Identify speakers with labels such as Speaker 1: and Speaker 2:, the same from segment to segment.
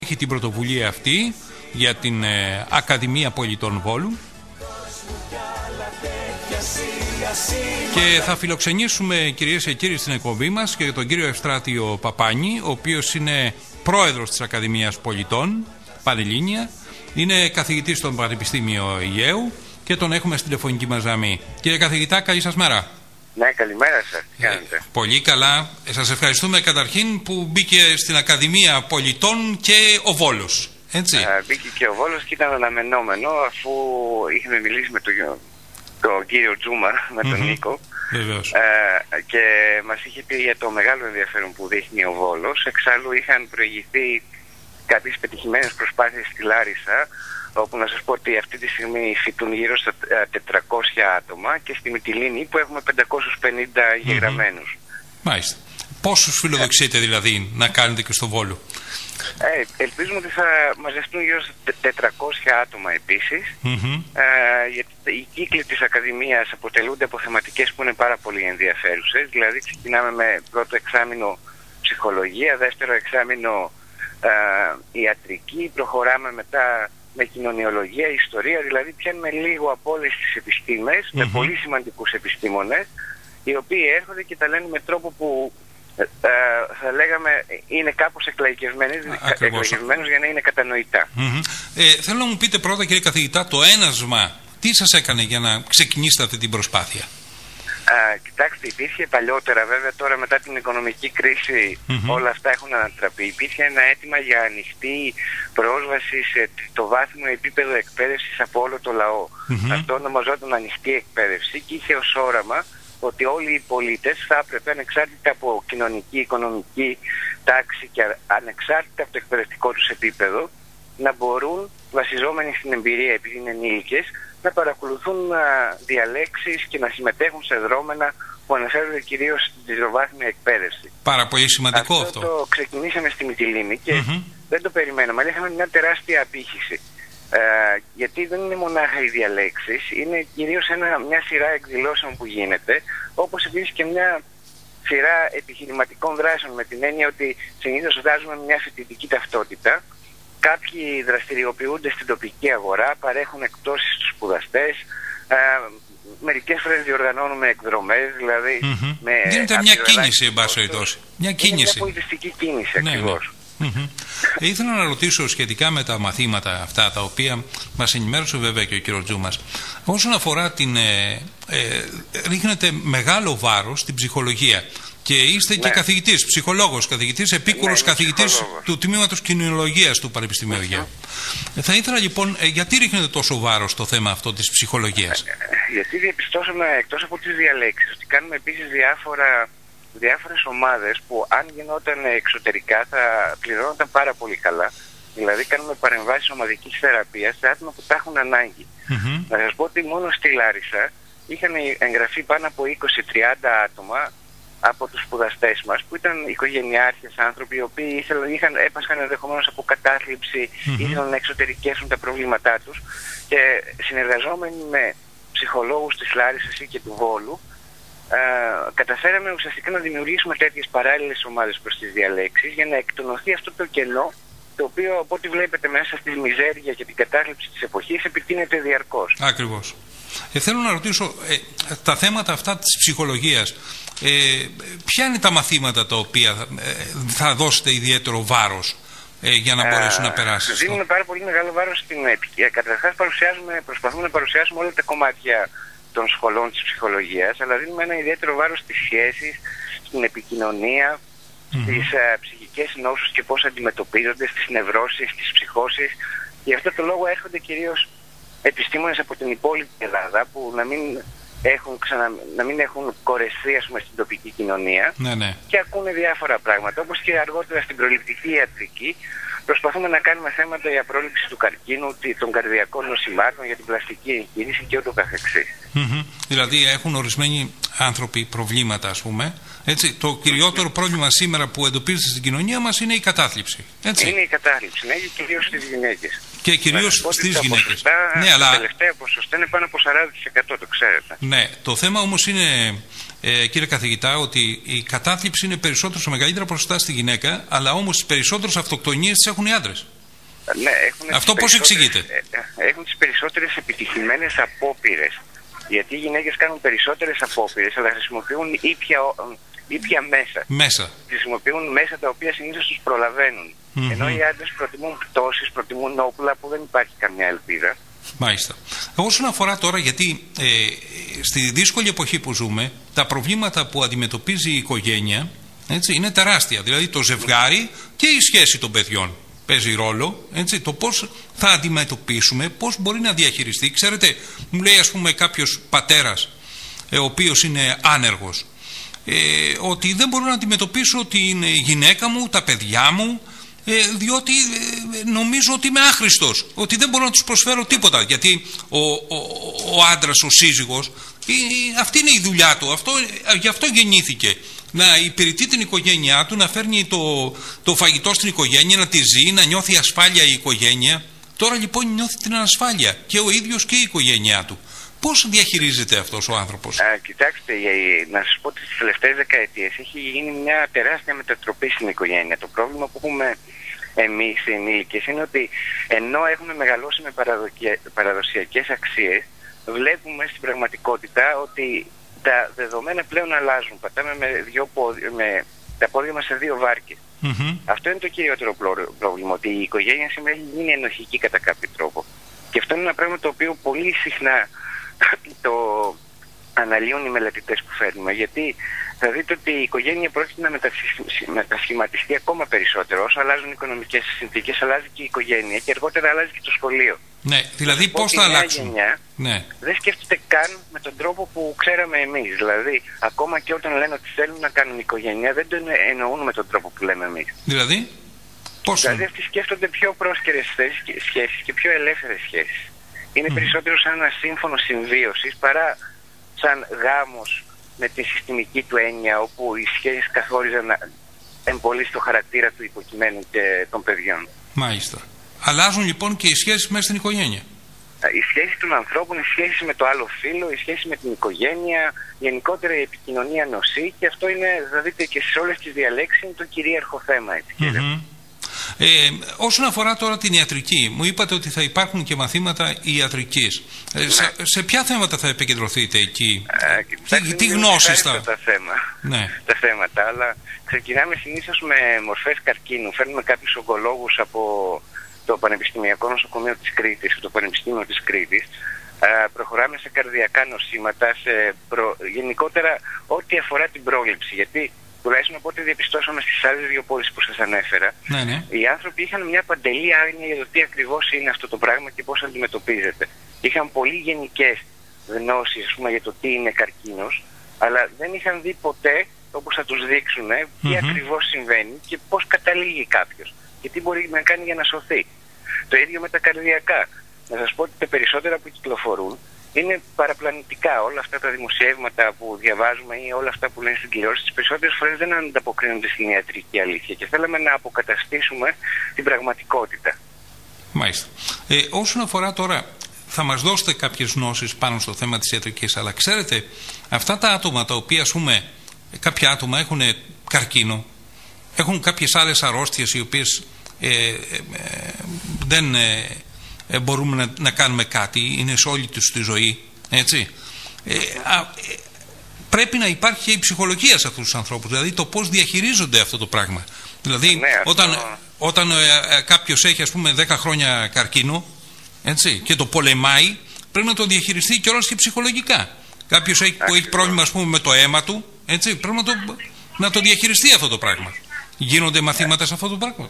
Speaker 1: έχει την πρωτοβουλία αυτή για την Ακαδημία Πολιτών Βόλου. Και θα φιλοξενήσουμε, κυρίες και κύριοι, στην εκπομπή μας και τον κύριο Ευστράτιο Παπάνη, ο οποίος είναι πρόεδρος της Ακαδημίας Πολιτών, Πανελλήνια, είναι καθηγητής στο Πανεπιστήμιο Αιγαίου και τον έχουμε στην τηλεφωνική μας γραμμή. Κύριε καθηγητά, καλή σας μέρα.
Speaker 2: Ναι, καλημέρα σας. Τι κάνετε?
Speaker 1: Πολύ καλά. Σας ευχαριστούμε καταρχήν που μπήκε στην Ακαδημία Πολιτών και ο Βόλος. Έτσι.
Speaker 2: Μπήκε και ο Βόλος και ήταν αναμενόμενο, αφού είχαμε μιλήσει με τον κύριο Τζούμα, με τον Νίκο.
Speaker 1: Βεβαίως.
Speaker 2: Και μας είχε πει για το μεγάλο ενδιαφέρον που δείχνει ο Βόλος. Εξάλλου είχαν προηγηθεί κάποιες πετυχημένες προσπάθειες στη Λάρισα, όπου να σας πω ότι αυτή τη στιγμή φοιτούν γύρω στα 400 άτομα, και στη Μυτιλήνη που έχουμε 550 εγγεγραμμένους.
Speaker 1: Μάλιστα. Πόσους φιλοδοξείτε δηλαδή να κάνετε και στο Βόλο?
Speaker 2: Ελπίζουμε ότι θα μαζευτούν γύρω στα 400 άτομα επίσης. Γιατί οι κύκλοι της Ακαδημίας αποτελούνται από θεματικές που είναι πάρα πολύ ενδιαφέρουσες. Δηλαδή ξεκινάμε με πρώτο εξάμηνο ψυχολογία, δεύτερο εξάμηνο ιατρική, προχωράμε μετά με κοινωνιολογία, ιστορία, δηλαδή πιάνουμε λίγο από όλες τις επιστήμες, με πολύ σημαντικούς επιστήμονες, οι οποίοι έρχονται και τα λένε με τρόπο που θα λέγαμε είναι κάπως εκλαϊκευμένους για να είναι κατανοητά.
Speaker 1: Θέλω να μου πείτε πρώτα, κύριε καθηγητά, το ένασμα, τι σας έκανε για να ξεκινήσετε αυτή την προσπάθεια?
Speaker 2: Κοιτάξτε, υπήρχε παλιότερα, βέβαια τώρα μετά την οικονομική κρίση όλα αυτά έχουν ανατραπεί. Υπήρχε ένα αίτημα για ανοιχτή πρόσβαση σε το βάθμιο επίπεδο εκπαίδευσης από όλο το λαό. Αυτό ονομαζόταν ανοιχτή εκπαίδευση και είχε ως όραμα ότι όλοι οι πολίτες θα έπρεπε, ανεξάρτητα από κοινωνική, οικονομική τάξη και ανεξάρτητα από το εκπαιδευτικό τους επίπεδο, να μπορούν, βασιζόμενοι στην εμπειρία επειδή είναι ενήλικες, να παρακολουθούν διαλέξεις και να συμμετέχουν σε δρόμενα που αναφέρονται κυρίως στην τριτοβάθμια εκπαίδευση.
Speaker 1: Πάρα πολύ σημαντικό αυτό.
Speaker 2: Το ξεκινήσαμε στη Μυτιλήνη και δεν το περιμέναμε, αλλά είχαμε μια τεράστια απήχηση. Γιατί δεν είναι μονάχα οι διαλέξεις, είναι κυρίως μια σειρά εκδηλώσεων που γίνεται, όπως επίσης και μια σειρά επιχειρηματικών δράσεων, με την έννοια ότι συνήθως βγάζουμε μια φοιτητική ταυτότητα. Κάποιοι δραστηριοποιούνται στην τοπική αγορά, παρέχουν εκπτώσεις στους σπουδαστές, μερικές φορές διοργανώνουμε εκδρομές, δηλαδή
Speaker 1: γίνεται μια κίνηση, εν πάση περιπτώσει. Μια κίνηση.
Speaker 2: Μια πολιτιστική κίνηση, ακριβώς.
Speaker 1: Ήθελα να ρωτήσω σχετικά με τα μαθήματα αυτά, τα οποία μας ενημέρωσε βέβαια και ο κύριος Τζούμας. Όσον αφορά ρίχνετε μεγάλο βάρος στην ψυχολογία. Και είστε και καθηγητής, ψυχολόγος, καθηγητής, επίκουρος καθηγητής του τμήματος κοινωνιολογίας του Πανεπιστημίου Αιγαίου. Θα ήθελα λοιπόν, γιατί ρίχνετε τόσο βάρος στο θέμα αυτό της ψυχολογίας?
Speaker 2: Γιατί διαπιστώσαμε, εκτός από τις διαλέξεις, ότι κάνουμε επίσης διάφορες ομάδες που αν γινόταν εξωτερικά θα πληρώνονταν πάρα πολύ καλά. Δηλαδή κάνουμε παρεμβάσεις ομαδικής θεραπείας σε άτομα που τα έχουν ανάγκη. Να σας πω ότι μόνο στη Λάρισα είχαν εγγραφεί πάνω από 20-30 άτομα από τους σπουδαστές μας, που ήταν οικογενειάρχες άνθρωποι, οι οποίοι έπασχαν ενδεχομένως από κατάθλιψη, ήθελαν να εξωτερικεύσουν τα προβλήματά τους, και συνεργαζόμενοι με ψυχολόγους της Λάρισσας ή και του Βόλου, καταφέραμε ουσιαστικά να δημιουργήσουμε τέτοιες παράλληλες ομάδες προς τις διαλέξεις, για να εκτονωθεί αυτό το κενό, το οποίο από ό,τι βλέπετε μέσα στη μιζέρια και την κατάθλιψη της εποχής επιτείνεται διαρκώς.
Speaker 1: Ακριβώς. Θέλω να ρωτήσω, τα θέματα αυτά της ψυχολογίας, ποια είναι τα μαθήματα τα οποία θα δώσετε ιδιαίτερο βάρος για να μπορέσουν να περάσει?
Speaker 2: Δίνουμε πάρα πολύ μεγάλο βάρος στην επικοινωνία. Καταρχάς προσπαθούμε να παρουσιάσουμε όλα τα κομμάτια των σχολών της ψυχολογίας, αλλά δίνουμε ένα ιδιαίτερο βάρος στις σχέσεις, στην επικοινωνία, στις ψυχικές νόσους και πώς αντιμετωπίζονται, στις νευρώσεις, στις ψυχώσεις. Γι' αυτό το λόγο έρχονται κυρίως επιστήμονες από την υπόλοιπη Ελλάδα, που να μην έχουν κορεστεί, ας πούμε, στην τοπική κοινωνία, και ακούνε διάφορα πράγματα, όπως και αργότερα στην προληπτική ιατρική. Προσπαθούμε να κάνουμε θέματα για πρόληψη του καρκίνου, των καρδιακών νοσημάτων, για την πλαστική εγχείρηση και ούτω καθεξής.
Speaker 1: Δηλαδή έχουν ορισμένοι άνθρωποι προβλήματα, ας πούμε. Έτσι, το κυριότερο πρόβλημα σήμερα που εντοπίζεται στην κοινωνία μας είναι η κατάθλιψη. Έτσι.
Speaker 2: Είναι η κατάθλιψη, ναι, και κυρίως στις γυναίκες.
Speaker 1: Και κυρίως στις γυναίκες.
Speaker 2: Ναι, αλλά τα τελευταία ποσοστά είναι πάνω από 40%, το ξέρετε.
Speaker 1: Ναι, το θέμα όμως είναι, κύριε καθηγητά, ότι η κατάθλιψη είναι περισσότερο σε μεγαλύτερα ποσοστά στη γυναίκα, αλλά όμως τις περισσότερες αυτοκτονίες τις έχουν οι άντρες.
Speaker 2: Ναι,
Speaker 1: αυτό πώς εξηγείται?
Speaker 2: Έχουν τις περισσότερες επιτυχημένες απόπειρες. Γιατί οι γυναίκες κάνουν περισσότερες απόπειρες, αλλά χρησιμοποιούν ήπια μέσα. Χρησιμοποιούν μέσα τα οποία συνήθως τους προλαβαίνουν. Ενώ οι άντρες προτιμούν πτώσεις, προτιμούν όπλα που δεν υπάρχει καμιά ελπίδα.
Speaker 1: Μάλιστα. Όσον αφορά τώρα, γιατί στη δύσκολη εποχή που ζούμε, τα προβλήματα που αντιμετωπίζει η οικογένεια, έτσι, είναι τεράστια. Δηλαδή το ζευγάρι και η σχέση των παιδιών παίζει ρόλο, έτσι, το πώς θα αντιμετωπίσουμε, πώς μπορεί να διαχειριστεί. Ξέρετε, μου λέει ας πούμε κάποιος πατέρας, ο οποίος είναι άνεργος, ότι δεν μπορώ να αντιμετωπίσω την γυναίκα μου, τα παιδιά μου, διότι νομίζω ότι είμαι άχρηστος, ότι δεν μπορώ να τους προσφέρω τίποτα, γιατί ο άντρας, ο σύζυγος, αυτή είναι η δουλειά του, γι' αυτό γεννήθηκε, να υπηρετεί την οικογένειά του, να φέρνει το φαγητό στην οικογένεια, να τη ζει, να νιώθει ασφάλεια η οικογένεια. Τώρα λοιπόν νιώθει την ανασφάλεια και ο ίδιος και η οικογένειά του. Πώς διαχειρίζεται αυτός ο άνθρωπος?
Speaker 2: Κοιτάξτε, να σας πω ότι στις τελευταίες δεκαετίες έχει γίνει μια τεράστια μετατροπή στην οικογένεια. Το πρόβλημα που έχουμε εμείς οι ενήλικες είναι ότι ενώ έχουμε μεγαλώσει με παραδοσιακές αξίες, βλέπουμε στην πραγματικότητα ότι τα δεδομένα πλέον αλλάζουν. Πατάμε με τα πόδια μας σε δύο βάρκες. Αυτό είναι το κυριότερο πρόβλημα, ότι η οικογένεια σήμερα έχει γίνει ενοχική κατά κάποιο τρόπο. Και αυτό είναι ένα πράγμα το οποίο πολύ συχνά το αναλύουν οι μελετητές που φέρνουμε. Γιατί θα δείτε ότι η οικογένεια πρόκειται να μετασχηματιστεί ακόμα περισσότερο. Όσο αλλάζουν οι οικονομικές συνθήκες, αλλάζει και η οικογένεια και αργότερα αλλάζει και το σχολείο.
Speaker 1: Ναι, δηλαδή πώς θα αλλάξουν?
Speaker 2: Η νέα γενιά δεν σκέφτεται καν με τον τρόπο που ξέραμε εμείς. Δηλαδή, ακόμα και όταν λένε ότι θέλουν να κάνουν οικογένεια, δεν το εννοούν με τον τρόπο που λέμε εμείς.
Speaker 1: Δηλαδή, πώς?
Speaker 2: Δηλαδή, αυτοί σκέφτονται πιο πρόσκαιρες σχέσεις και πιο ελεύθερες σχέσεις. Είναι περισσότερο σαν ένα σύμφωνο συμβίωσης παρά σαν γάμος με τη συστημική του έννοια, όπου οι σχέσεις καθόριζαν εμπολί στο χαρακτήρα του υποκειμένου και των παιδιών.
Speaker 1: Μάλιστα. Αλλάζουν λοιπόν και οι σχέσεις μέσα στην οικογένεια.
Speaker 2: Οι σχέσεις των ανθρώπων, οι σχέσεις με το άλλο φύλο, οι σχέσεις με την οικογένεια, γενικότερα η επικοινωνία νοσεί, και αυτό είναι, θα δείτε και σε όλες τις διαλέξεις, είναι το κυρίαρχο θέμα. Έτσι,
Speaker 1: όσον αφορά τώρα την ιατρική, μου είπατε ότι θα υπάρχουν και μαθήματα ιατρικής. Σε ποια θέματα θα επικεντρωθείτε εκεί? Τι γνώσεις θα...
Speaker 2: Τα θέματα, αλλά ξεκινάμε συνήθως με μορφές καρκίνου. Φέρνουμε κάποιους ογκολόγους από το Πανεπιστημιακό Νοσοκομείο της Κρήτης και το Πανεπιστήμιο της Κρήτης. Προχωράμε σε καρδιακά νοσήματα, γενικότερα ό,τι αφορά την πρόληψη. Γιατί τουλάχιστον από ό,τι διαπιστώσαμε στις άλλες δύο πόλεις που σας ανέφερα, οι άνθρωποι είχαν μια παντελή άγνοια για το τι ακριβώς είναι αυτό το πράγμα και πώς αντιμετωπίζεται. Είχαν πολύ γενικές γνώσεις, ας πούμε, για το τι είναι καρκίνος, αλλά δεν είχαν δει ποτέ, όπως θα τους δείξουν, τι ακριβώς συμβαίνει και πώς καταλήγει κάποιος και τι μπορεί να κάνει για να σωθεί. Το ίδιο με τα καρδιακά. Να σας πω ότι τα περισσότερα που κυκλοφορούν είναι παραπλανητικά. Όλα αυτά τα δημοσιεύματα που διαβάζουμε ή όλα αυτά που λένε στην τηλεόραση, τις περισσότερες φορές δεν ανταποκρίνονται στην ιατρική αλήθεια και θέλαμε να αποκαταστήσουμε την πραγματικότητα.
Speaker 1: Μάλιστα. Όσον αφορά τώρα, θα μας δώσετε κάποιες γνώσεις πάνω στο θέμα της ιατρικής, αλλά ξέρετε, αυτά τα άτομα τα οποία, ας πούμε, κάποια άτομα έχουν καρκίνο, έχουν κάποιες άλλες αρρώστιες οι οποίες δεν μπορούμε να κάνουμε κάτι, είναι σε όλη τους τη ζωή, έτσι. Πρέπει να υπάρχει και η ψυχολογία σε αυτούς τους ανθρώπους, δηλαδή το πώς διαχειρίζονται αυτό το πράγμα. Δηλαδή όταν κάποιος έχει, ας πούμε, 10 χρόνια καρκίνο, έτσι, και το πολεμάει, πρέπει να το διαχειριστεί κιόλας και ψυχολογικά. Κάποιος που έχει πρόβλημα, ας πούμε, με το αίμα του, έτσι, πρέπει να το διαχειριστεί αυτό το πράγμα. Γίνονται μαθήματα σε αυτό το πράγμα?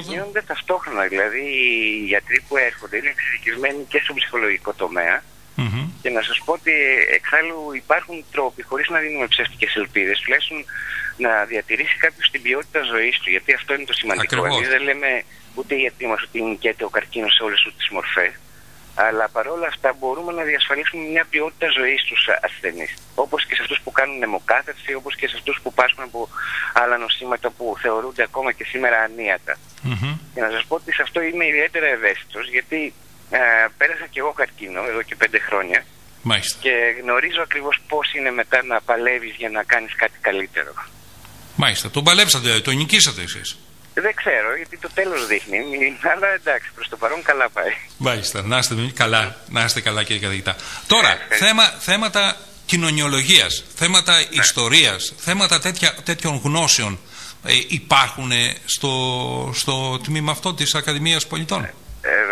Speaker 2: Γίνονται ταυτόχρονα. Δηλαδή οι γιατροί που έρχονται είναι εξειδικευμένοι και στο ψυχολογικό τομέα. Και να σας πω ότι εξάλλου υπάρχουν τρόποι, χωρίς να δίνουμε ψεύτικες ελπίδες, τουλάχιστον να διατηρήσει κάποιος την ποιότητα ζωής του. Γιατί αυτό είναι το σημαντικό. Εμείς δεν λέμε ούτε οι γιατροί μας ότι νικέται ο καρκίνος σε όλες τις μορφές. Αλλά παρόλα αυτά μπορούμε να διασφαλίσουμε μια ποιότητα ζωής στους ασθενείς. Όπως και σε αυτούς που κάνουν αιμοκάθαρση, όπως και σε αυτούς που πάσχουν από άλλα νοσήματα που θεωρούνται ακόμα και σήμερα ανίατα. Και να σας πω ότι σε αυτό είμαι ιδιαίτερα ευαίσθητος, γιατί πέρασα και εγώ καρκίνο εδώ και 5 χρόνια.
Speaker 1: Μάλιστα.
Speaker 2: Και γνωρίζω ακριβώς πώς είναι μετά να παλεύεις για να κάνεις κάτι καλύτερο.
Speaker 1: Μάλιστα. Τον παλέψατε, τον νικήσατε εσείς?
Speaker 2: Δεν ξέρω, γιατί το τέλος δείχνει, αλλά εντάξει, προς το παρόν καλά πάει.
Speaker 1: Μάλιστα, να είστε καλά κύριε καθηγητά. Τώρα, θέματα κοινωνιολογίας, θέματα ιστορίας, θέματα τέτοιων γνώσεων υπάρχουν στο τμήμα αυτό της Ακαδημίας Πολιτών.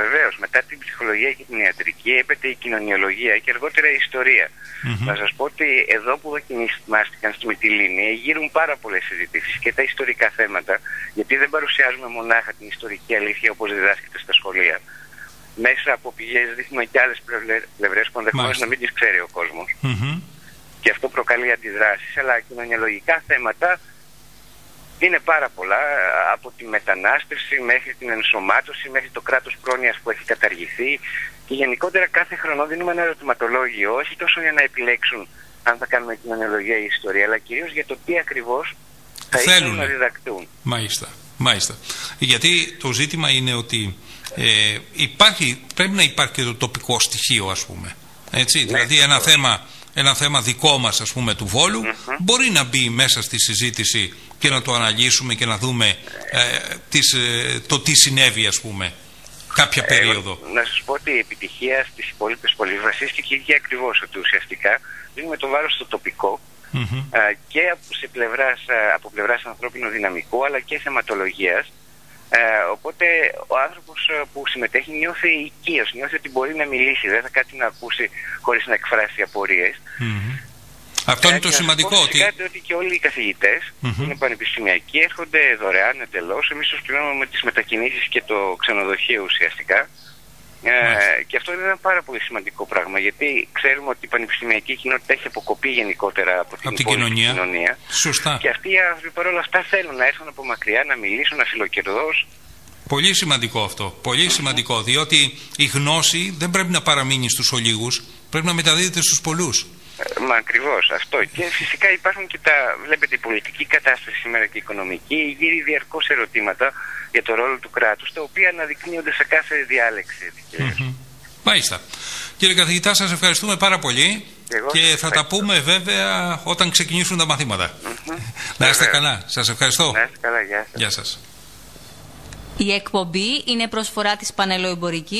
Speaker 2: Βεβαίως, μετά την ψυχολογία και την ιατρική έπεται η κοινωνιολογία και αργότερα η ιστορία. Να σας πω ότι εδώ που δοκιμάστηκαν στη Μυτιλήνη γύρουν πάρα πολλές συζητήσεις και τα ιστορικά θέματα, γιατί δεν παρουσιάζουμε μονάχα την ιστορική αλήθεια όπως διδάσκεται στα σχολεία. Μέσα από πηγές δείχνουμε και άλλες πλευρές που ενδεχομένως να μην τις ξέρει ο κόσμος. Και αυτό προκαλεί αντιδράσεις, αλλά κοινωνιολογικά θέματα είναι πάρα πολλά, από τη μετανάστευση μέχρι την ενσωμάτωση, μέχρι το κράτος πρόνοιας που έχει καταργηθεί και γενικότερα κάθε χρόνο δίνουμε ένα ερωτηματολόγιο, όχι τόσο για να επιλέξουν αν θα κάνουμε κοινωνιολογία ή ιστορία, αλλά κυρίως για το τι ακριβώς θα ήθελαν να διδακτούν.
Speaker 1: Μάλιστα. Γιατί το ζήτημα είναι ότι πρέπει να υπάρχει και το τοπικό στοιχείο, ας πούμε. Έτσι, ναι, δηλαδή ένα θέμα δικό μας, ας πούμε, του Βόλου μπορεί να μπει μέσα στη συζήτηση και να το αναλύσουμε και να δούμε το τι συνέβη, ας πούμε, κάποια περίοδο. Να
Speaker 2: σας πω ότι η επιτυχία στις υπόλοιπες πόλεις βασίστηκε και ακριβώς ότι ουσιαστικά δίνουμε το βάρος στο τοπικό και από πλευράς ανθρώπινου δυναμικού αλλά και θεματολογίας. Οπότε ο άνθρωπος που συμμετέχει νιώθει οικείος, νιώθει ότι μπορεί να μιλήσει, δεν θα κάτι να ακούσει χωρίς να εκφράσει απορίες.
Speaker 1: Αυτό είναι το σημαντικό.
Speaker 2: Ότι και όλοι οι καθηγητές που είναι πανεπιστημιακοί έρχονται δωρεάν εντελώς. Εμείς τους πληρώνουμε με τις μετακινήσεις και το ξενοδοχείο ουσιαστικά. Και αυτό είναι ένα πάρα πολύ σημαντικό πράγμα, γιατί ξέρουμε ότι η πανεπιστημιακή κοινότητα έχει αποκοπεί γενικότερα από την κοινωνία.
Speaker 1: Σωστά.
Speaker 2: Και αυτοί οι άνθρωποι παρόλα αυτά θέλουν να έρθουν από μακριά, να μιλήσουν αφιλοκερδώς.
Speaker 1: Πολύ σημαντικό αυτό. Πολύ σημαντικό, διότι η γνώση δεν πρέπει να παραμείνει στους ολίγους, πρέπει να μεταδίδεται στους πολλούς.
Speaker 2: Μα ακριβώς αυτό. Και φυσικά υπάρχουν και βλέπετε, η πολιτική κατάσταση σήμερα και η οικονομική γύρει διαρκώς ερωτήματα για το ρόλο του κράτους, τα οποία αναδεικνύονται σε κάθε διάλεξη.
Speaker 1: Μάλιστα. Κύριε καθηγητά, σας ευχαριστούμε πάρα πολύ και θα τα πούμε βέβαια όταν ξεκινήσουν τα μαθήματα. Να είστε καλά. Σας ευχαριστώ.
Speaker 2: Να είστε καλά. Γεια σας.
Speaker 1: Γεια σας.
Speaker 3: Η εκπομπή είναι προσφορά της Πανελλοεμπορικής.